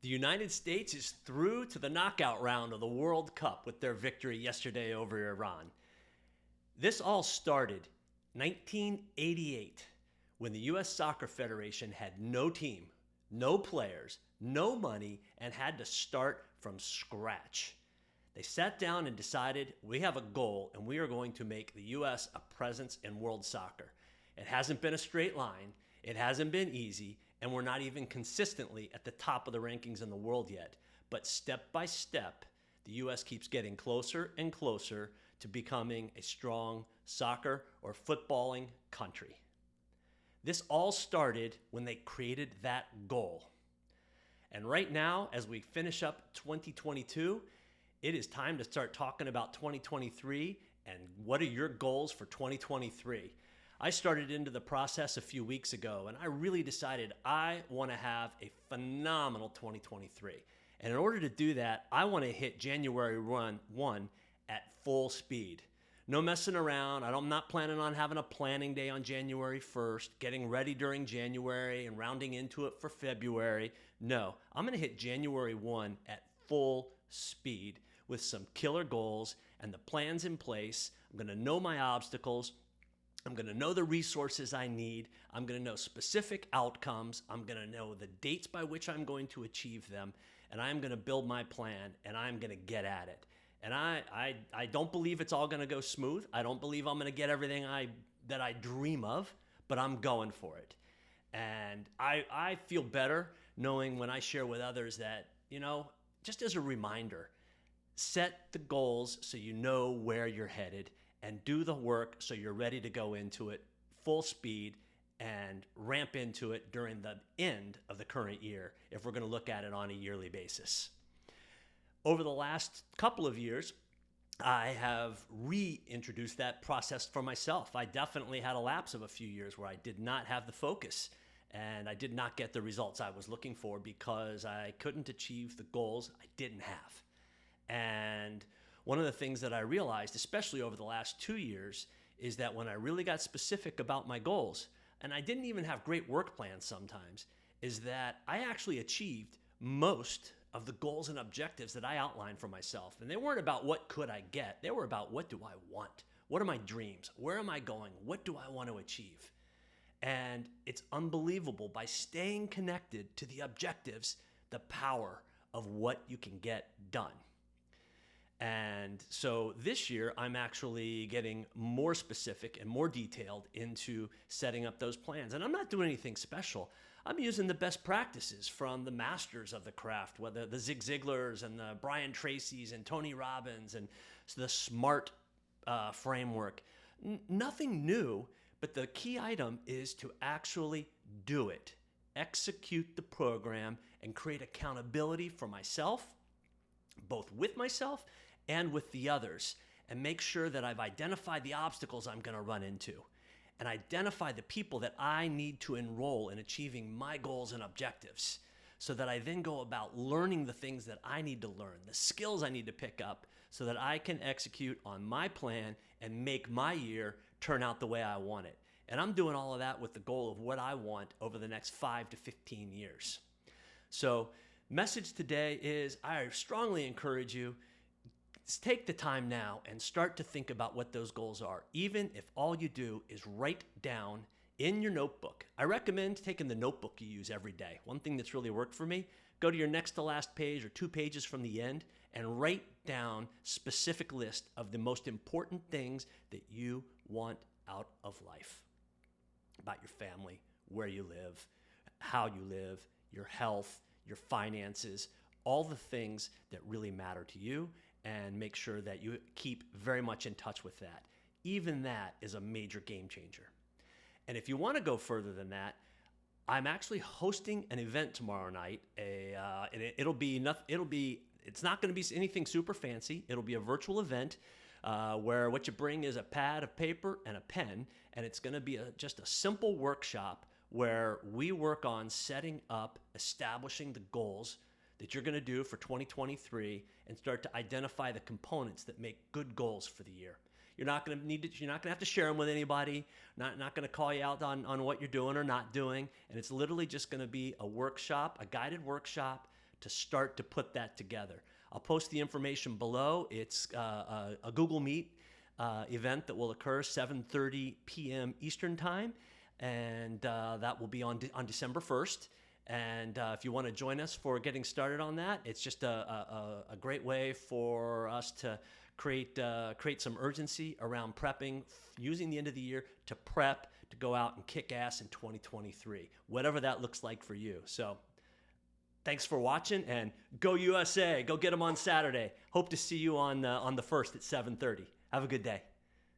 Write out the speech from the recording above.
The United States is through to the knockout round of the World Cup with their victory yesterday over Iran. This all started 1988 when the U.S. Soccer Federation had no team, no players, no money, and had to start from scratch. They sat down and decided we have a goal and we are going to make the U.S. a presence in world soccer. It hasn't been a straight line, it hasn't been easy, and we're not even consistently at the top of the rankings in the world yet. But step by step, the U.S. keeps getting closer and closer to becoming a strong soccer or footballing country. This all started when they created that goal. And right now, as we finish up 2022, it is time to start talking about 2023 and what are your goals for 2023. I started into the process a few weeks ago and I really decided I want to have a phenomenal 2023. And in order to do that, I want to hit January 1 at full speed. No messing around. I'm not planning on having a planning day on January 1st, getting ready during January and rounding into it for February. No, I'm going to hit January 1 at full speed with some killer goals and the plans in place. I'm going to know my obstacles. I'm going to know the resources I need. I'm going to know specific outcomes. I'm going to know the dates by which I'm going to achieve them. And I'm going to build my plan and I'm going to get at it. And I don't believe it's all going to go smooth. I don't believe I'm going to get everything that I dream of, but I'm going for it. And I feel better knowing when I share with others that, just as a reminder, set the goals so you know where you're headed and do the work so you're ready to go into it full speed and ramp into it during the end of the current year if we're going to look at it on a yearly basis. Over the last couple of years, I have reintroduced that process for myself. I definitely had a lapse of a few years where I did not have the focus and I did not get the results I was looking for because I couldn't achieve the goals I didn't have. And one of the things that I realized, especially over the last 2 years, is that when I really got specific about my goals, and I didn't even have great work plans sometimes, is that I actually achieved most of the goals and objectives that I outlined for myself. And they weren't about what could I get, they were about what do I want? What are my dreams? Where am I going? What do I want to achieve? And it's unbelievable by staying connected to the objectives, the power of what you can get done. And so this year, I'm actually getting more specific and more detailed into setting up those plans. And I'm not doing anything special. I'm using the best practices from the masters of the craft, whether the Zig Ziglars and the Brian Tracy's and Tony Robbins and the SMART framework. Nothing new, but the key item is to actually do it. Execute the program and create accountability for myself, both with myself and with the others, and make sure that I've identified the obstacles I'm going to run into and identify the people that I need to enroll in achieving my goals and objectives so that I then go about learning the things that I need to learn, the skills I need to pick up so that I can execute on my plan and make my year turn out the way I want it. And I'm doing all of that with the goal of what I want over the next 5 to 15 years. So message today is I strongly encourage you, take the time now and start to think about what those goals are, even if all you do is write down in your notebook. I recommend taking the notebook you use every day. One thing that's really worked for me, go to your next to last page or 2 pages from the end and write down specific list of the most important things that you want out of life. About your family, where you live, how you live, your health, your finances, all the things that really matter to you, and make sure that you keep very much in touch with that. Even that is a major game changer. And if you want to go further than that, I'm actually hosting an event tomorrow night. It's not going to be anything super fancy. It'll be a virtual event where what you bring is a pad of paper and a pen, and it's going to be just a simple workshop where we work on setting up, establishing the goals that you're going to do for 2023 and start to identify the components that make good goals for the year. You're not going to have to share them with anybody. Not going to call you out on what you're doing or not doing. And it's literally just going to be a workshop, a guided workshop to start to put that together. I'll post the information below. It's a Google Meet event that will occur 7:30 p.m. Eastern Time, and that will be on December 1st. And if you want to join us for getting started on that, it's just a great way for us to create some urgency around prepping, using the end of the year to prep to go out and kick ass in 2023, whatever that looks like for you. So thanks for watching, and go USA. Go get them on Saturday. Hope to see you on the 1st at 7:30. Have a good day.